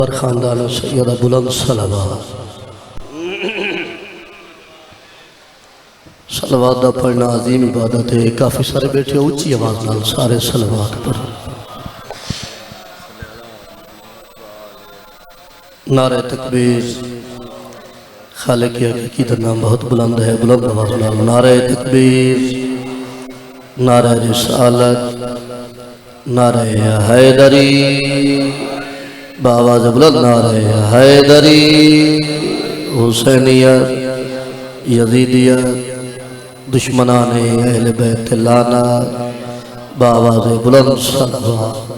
اور خاندان سیدہ بلند صلوات صلوات دا پڑھنا عظیم عبادت ہے. کافی سارے بیٹھے اونچی آواز نال سارے صلوات پر. نعرہ تکبیر. خالق حقیقی کا نام بہت بلند ہے. بلند آواز نال نعرہ تکبیر، نعرہ رسالت، نعرہ حیدری، بآواز بلند نعرہ حیدری، حسینیت، یزیدیت، دشمنان اہل بیت لعنت، بآواز بلند صلوات.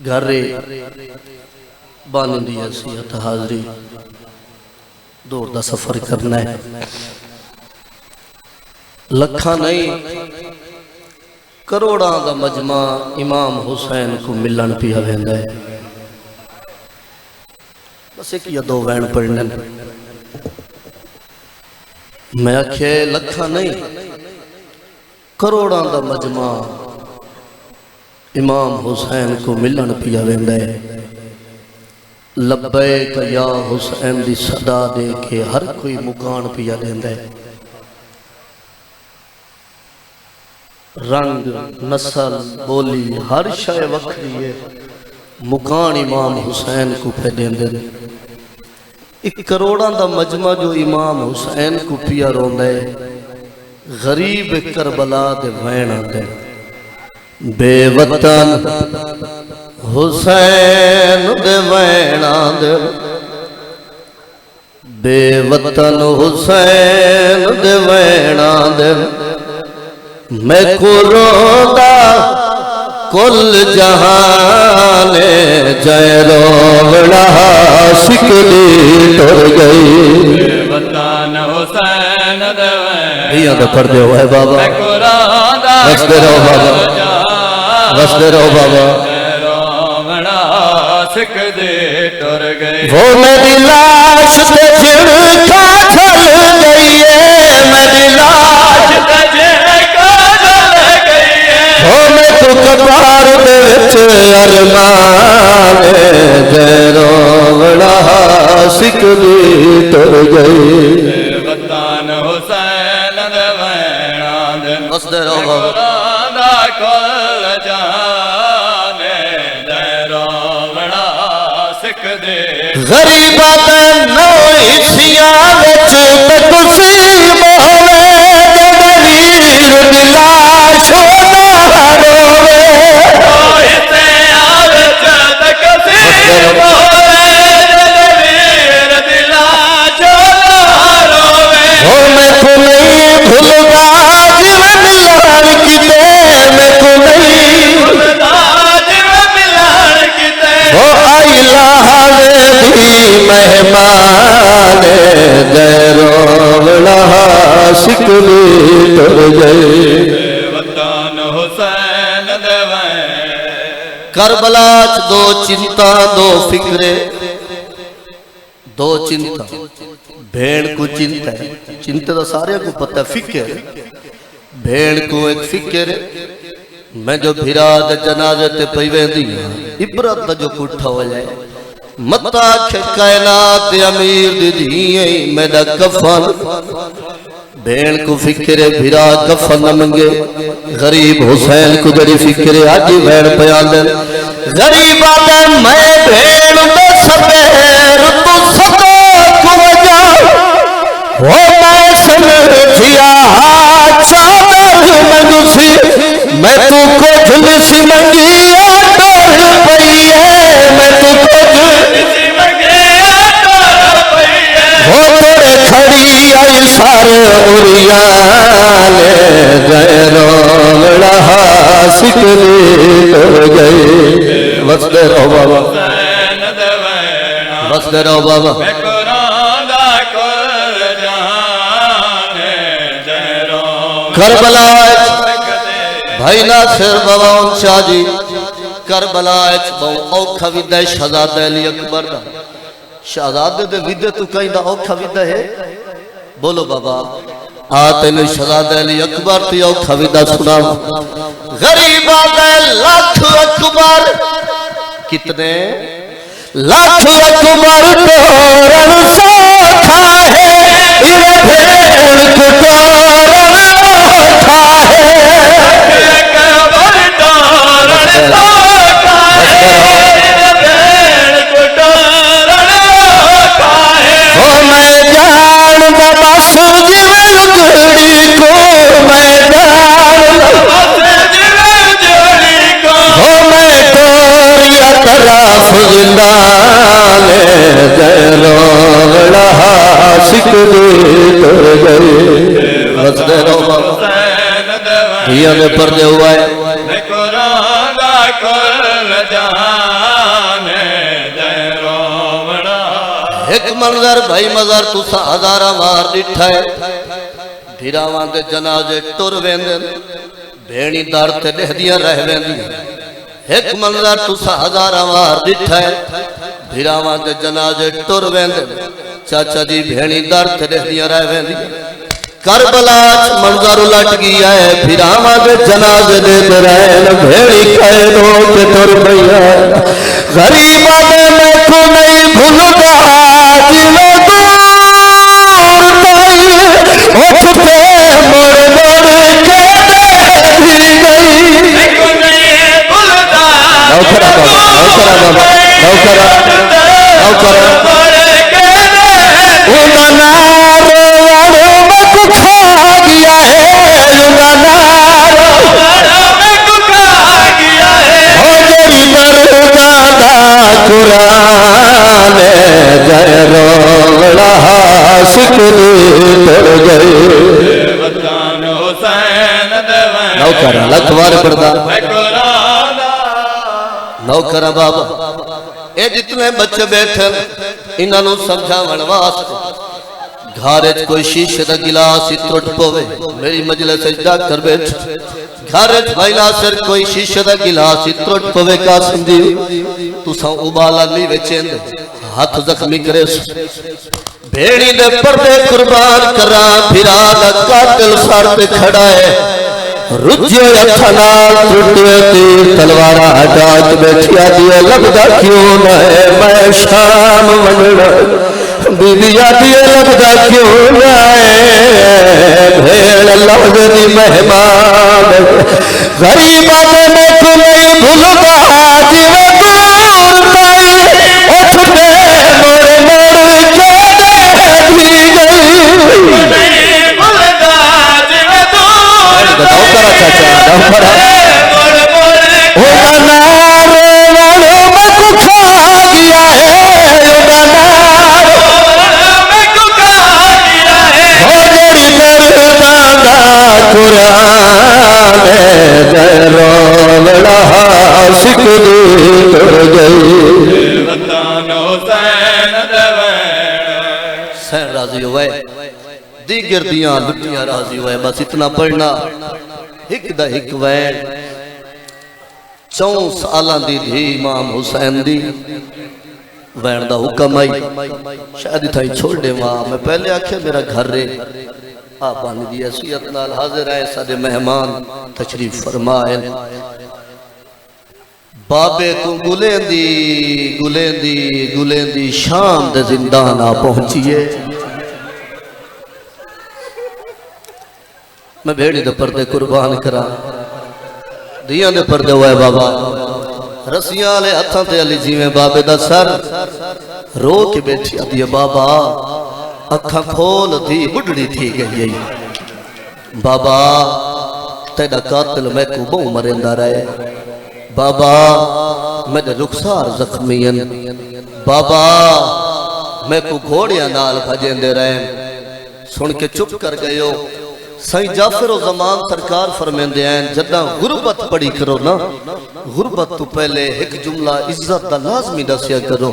گھر بانی دی حیثیت حاضری دور دا سفر کرنا ہے. لکھاں نہیں کروڑاں دا مجمع امام حسین کو ملن پیا ویندا ہے. بس ایک یا دو وین پڑھنے. میں آکھے لکھاں نہیں کروڑاں دا مجمع امام حسین کو ملن پیا ویندا ہے. لبیک یا حسین دی صدا دے کے ہر کوئی مکان پیا دیندا ہے. رنگ، نسل، بولی ہر شے وکری ہے، مکان امام حسین کو پہ دیندے. ایک کروڑاں دا مجمع جو امام حسین کو پیا روندا ہے. غریب کربلا دے وین آندے بے وطن حسین دے وین آندے، بے وطن حسین دے وین آندے. میں کو روندا کل جہان جے روڑا سکلی ٹر گئی. وطن حسین دے بھیا تو پڑھ دے ہوئے بابا. میں کو روندا رستے رہو بابا، رستے رہو بابا. روڑا سکلی ٹر گئی. وہ میری لاش تے جھڑکا کھل گئی ہے، میری لاش تے جھڑکا جل گئی ہے. وہ میں تو قبر دے وچ ارمان جے روڑا سکلی ٹر گئی. وطن حسین دے وین آندے، رستے رہو بابا. روندا کل جہان جے روڑا سکلی. غریباں تے نوئیسیاں وچ تقسیم ہوے، تے ویر دی لاش نہ روے. وہ میں کو نہیں بھولدا جویں ملان کیتے، میں کو نہیں وہ آئی لہوے دی مہمان جے روڑا سکلی ٹر گئی. وطن حسین دے وین. کربلا چ دو چنتا دو فکرے، دو چنتا. بھیڑ کو چنتا ہے، چنتا تو سارے کو پتہ فکر. بھیڑ کو ایک فکر میں جو بھرا دے جنازے تے پئی ویندی عبرت دا جو کٹھا ہو جائے. متا کھے کائنات دے امیر دی دھیئیں میں دا کفن. بھیڑ کو فکر بھرا کفن نہ منگے. غریب حسین کو جڑی فکر آجی بھیڑ پیان دے. غریب آدھے میں بھیڑ دے سبیر تو سبا کو وجہ وہ میں سمجھیا چادر منگسی. میں تو کو جھلسی منگی آٹر پئی ہے، میں تو کو جھلسی وہ تیرے کھڑی آئی سارے اوریان جے روڑا سکلی ٹر گئی. وسدے رہو بابا، وسدے رہو بابا. کربلا بھائی ناصر بابا شاہ جی کربلا بہت اوکھا ویدہ ہے شہزادہ علی اکبر دا. شہزادے دے ویدے تو کہیں دا اوکھا ویدہ ہے. بولو بابا. آتن شہزادہ علی اکبر تیو کھویدہ سنا غریب آدھے لاکھ اکبر کتنے لاکھ اکبر ٹورن سوکھا ہے یہ بھیڑ کٹورن سوکھا ہے اکبر ٹورن سوکھا ہے یہ بھیڑ کٹورن سوکھا ہے او میں جان بابا سمجھ لگڑی کو میں جان طرف زندان جلو سکھ دے گئی بس دے رو بابا یہ نے پردے ہوا ہے قرآن دا کل جہان جے روڑا ایک منظر بھائی مظہر تسا ہزارہ مار ڈٹھا ہے بھیراواں دے جنازے ٹر ویندن بھیڑی دار تے دہدیاں رہ ویندیاں ایک منظر تسا ہزارہ مار ڈٹھا ہے بھیراواں دے جنازے ٹر ویندن چاچا جی بھیڑی دار تے دہدیاں رہ ویندیاں کربلا منظر الٹ گیا ہے بھیراواں دے جنازے دے درائن بھیڑی قیدوں کے ٹر گیا ہے غریبہ دے میں کو نہیں بھولتا جلو دور تائی اٹھ پہ مڑ مڑ کے بھی گئی نوکرہ بابا نوکرہ انہاں نار والوں میں کچھ کھا گیا ہے انہاں نار میں کھا گیا ہے ہو جڑی مردادہ قرآن جے روڑا سکھ ٹر گئی وطن حسین دیوان نوکرہ لکھوار پردہ قرآن نوکرہ بابا اے جتنے بچے بیٹھے انہاں نو سمجھاون واسطے گھارے کوئی شیشے دا گلاس ٹوٹ پوے میری مجلس وچ ڈاکٹر بیٹھ گھارے بھائی ناصر کوئی شیشے دا گلاس ٹوٹ پوے قاسم دی تساں ابالا نہیں وچیندے ہاتھ زخمی کرے بھیڑی دے پردے قربان کراں پھرا دا قاتل سر تے کھڑا ہے رجے اتھنال ٹوٹے تیر تلوارہ ہٹاچ بیٹھیا دیئے لگدا کیوں نہ ہے میں شام منڑا بی بی آدھیے لگدا کیوں نہ ہے بھیڑ لفظ دی مہمان غریب آدھے میں کو نہیں بھولتا جیوے دور تائی اٹھ دے مڑ مڑ کے بھی گئی نوکرہ چاچا نوکرہ انہاں نار والوں میں کو کھا گیا ہے انہاں نار میں کھا گیا ہے ہو جڑی مردادہ قرآن جے روڑا سکھ ٹر گئی وطن حسین دیوان حسین راضی ہوئے دیگر دیاں لٹیاں راضی ہوئے بس اتنا پڑھنا ہک دا ہک وین 4 سالان دی دھی امام حسین دی وین دا حکم آئی شاید تھا ہی چھوڑ دے ماں میں پہلے آکھے میرا گھر رے آپ آنی دی حیثیت نال حاضر آئے سادے مہمان تشریف فرمائے بابے کو گلیں دی شام دے زندان آ پہنچیے میں بھیڑی دے پردے قربان کرا دیاں دے پردے ہوئے بابا رسیاں لے ہتھاں تے علی جی میں بابے دا سر رو کے بیٹھی آدھی بابا اکھاں کھول تھی بڑھڑی تھی گئی بابا تیڑا قاتل میں کو بہو مرندہ رہے بابا میں دے رخسار زخمین بابا میں کو گھوڑیاں نال بھجیں دے رہے سن کے چپ کر گئے ہو سائیں جعفر و زمان سرکار فرمیندے ہیں جدہ غربت پڑی کرو نا غربت تو پہلے ایک جملہ عزت دا لازمی دسیا کرو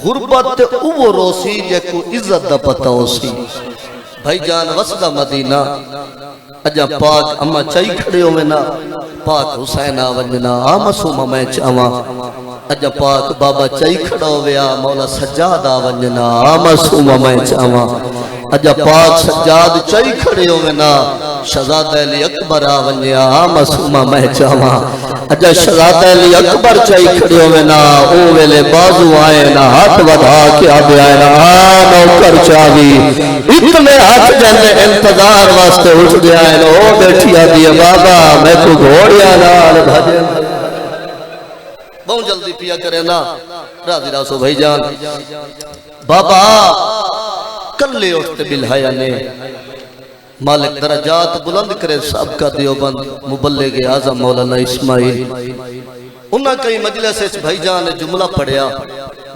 غربت او روسی جے کو عزت دا پتہ ہو سی بھائی جان وسدہ مدینہ اجا پاک اما چاہی کھڑے ہو میں نا پاک حسین آونجنا آمسوما میں چاہاں اجا پاک بابا چاہی کھڑا ہو گیا مولا سجاد آونجنا آمسوما میں چاہاں اجا پاک سجاد چائی کھڑے ہوئے نا شہزادہ علی اکبر آونیا معصومہ میں چاہاں اجا شہزادہ علی اکبر چائی کھڑے ہوئے نا او ویلے بازو آئے نا ہاتھ ودا کے آبے آئے نا نوکر چاہی اتنے ہاتھ جانے انتظار واسطے اٹھ دے آئے نا او بیٹھی آدھی بابا میں کو گھوڑیا نال بھجے بہت جلدی پیا کرے نا راضی راسو بھائی جان بابا کلے اٹھتے بالحیا نے مالک درجات بلند کرے سب کا دیوبند مبلغ اعظم مولانا اسماعیل انہاں کئی مجلس اس بھائی جان نے جملہ پڑھیا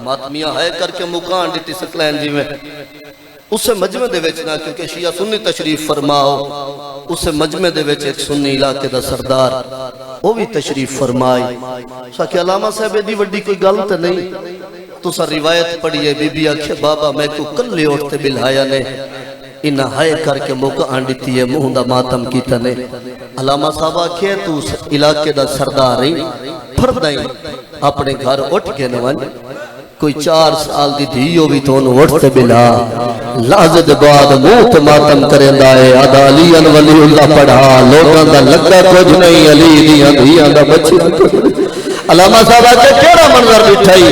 ماتمیاں ہے کر کے مکان ڈیٹی سکلین جی میں اسے مجمع دے ویچنا کیونکہ شیعہ سنی تشریف فرماؤ اسے مجمع دے ویچ ایک سنی علاقے دا سردار وہ بھی تشریف فرمائی ساکہ علامہ صاحب دی وڈی کوئی غلط نہیں تو سا روایت پڑھئے بی بی آکھے بابا میں کو کلے اٹھتے بالحیا نے انہا ہائے کر کے موقع آنڈیتی ہے مہندہ ماتم کی تنے علامہ صاحب آکھے تو اس علاقے دا سردار ہی پھردائیں اپنے گھر اٹھ کے نوان کوئی 4 سال دی دھیو بھی تو انہوں اٹھتے بلا لازد بعد موت ماتم کریں دائے آدھا علی ولی اللہ پڑھا لوگاں دا لگا کچھ نہیں علی دیاں دا بچی علامہ صاحب آتے کیڑا منظر بٹھائی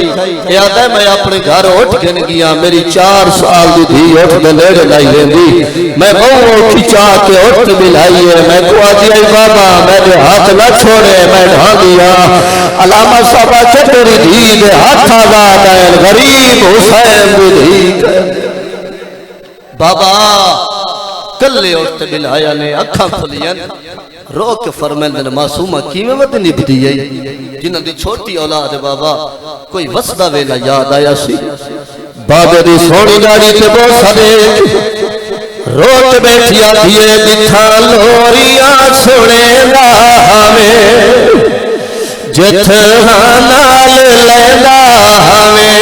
یاد ہے میں اپنے گھر اٹھ کے گیا میری 4 سال دی تھی اٹھ میں لیڑے لائی لیندی میں بہو کھچا کے اٹھ ملائی ہے میں کو آتی آئی بابا میں دے ہاتھ نہ چھوڑے میں ڈھا دیا علامہ صاحب آتے تیری دھی دے ہاتھ آزاد آئے غریب حسین دی دھی بابا کلے اٹھتے بلہایا نے اکھاں کھلیا رو کے فرمیندن معصومہ کیویں ودنی بدی ہے جنہ دی چھوٹی اولاد بابا کوئی وسدہ ویلا یاد آیا سی بابے دی سونی داڑی تے بوسا دیکھ رو کے بیٹھیا دیئے بٹھا لوریاں سنے ہمیں جتھا نال لینا ہمیں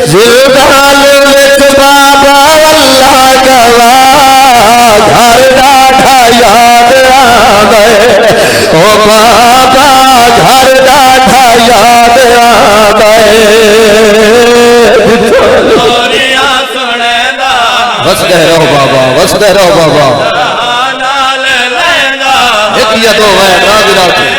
زلدال وچ بابا اللہ گواہ گھر ڈاٹھا یاد آگئے او بابا گھر ڈاٹھا یاد آگئے بس کہہ رہو بابا بس کہہ رہو بابا ایک یا دو ہے راضی راضی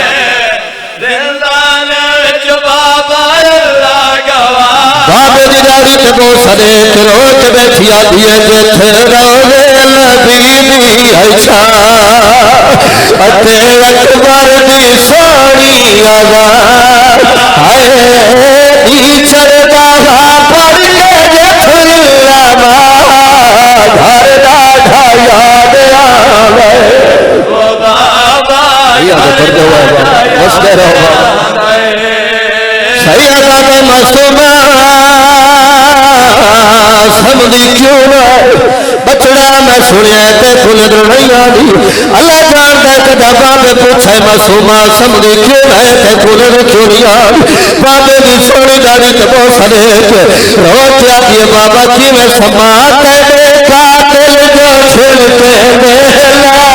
بابے دی داڑی تے بو سڑے کرو کے بیٹھی آدھی ہے جتھے روزے نبی دی عائشہ اتے اکبر دی سونی آواز ہائے ایچر بابا پڑھ کے جتھے علامہ گھر ڈاٹھا یاد آوے او بابا یاد کر دو بابا بس کہہ رہو بابا سیدہ معصومہ سمجھی کیوں نہ بچڑا میں سنیا تے کھلد نہیں آدھی اللہ جان دے کدا بابے پوچھے معصومہ سمجھی کیوں نہ تے کھلد کیوں نہیں آدھی بابے دی سونی داڑی تے بہت سڑے رو کے آدھی بابا کی میں سماتے دے قاتل جو چھڑتے میلا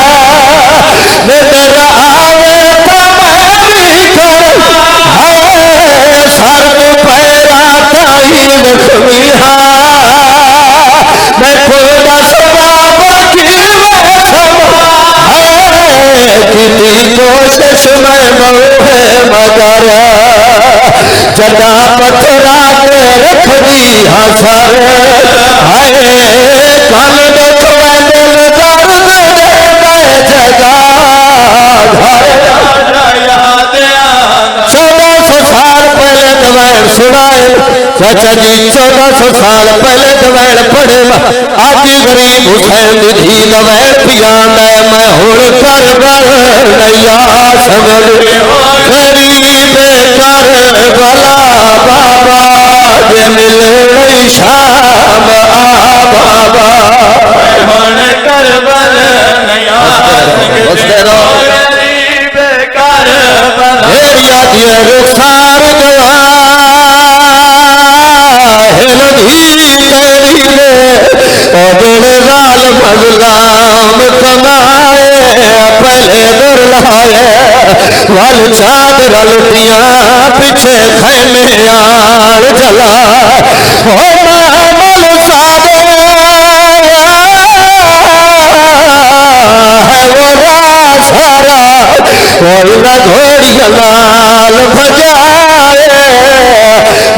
میرا آوے تو میں کر ہائے سر پیرا تائی مخمی میں خدا سبابا کی میں سبا کتنی کوشش میں موہے مگر جگہ پتھرا کے رکھ دی حسر کل بچوے دل درد دے جگہ گھر 1400 سال پہلے دوائر سنائے چاچا جی 1400 سال پہلے دوائر پڑھے آجی غریب حسین دھی دوائر پیانا ہے میں ہون کربل نیا سمجھ غریب کربلا بابا جے ملے شام بابا میں ہون کربل نیا سمجھ غریب کربلا یہ رخسار گواہ نبی تیری لے اگر ظالم مظلام کمائے پہلے در لائے وال چادر الٹیاں پیچھے خیمے آر جلا او محمل سادے سارا کوئی نہ گھوڑی لال بجائے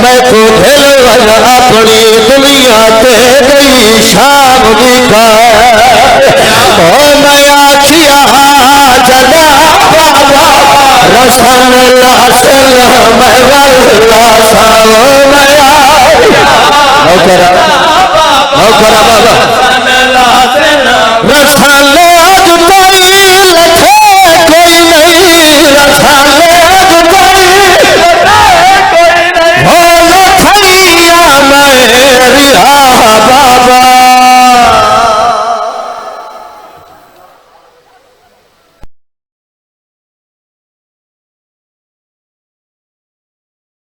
میں کو دل وجہ اپنی دنیا تے گئی شام بھی کھائے میں آکھیا جگہ بابا رسول اللہ سلام میں واللہ سلام نوکرہ بابا رسالے جتائی لکھے کوئی نہیں رسالے جتائی ہو لکھیا میری آبا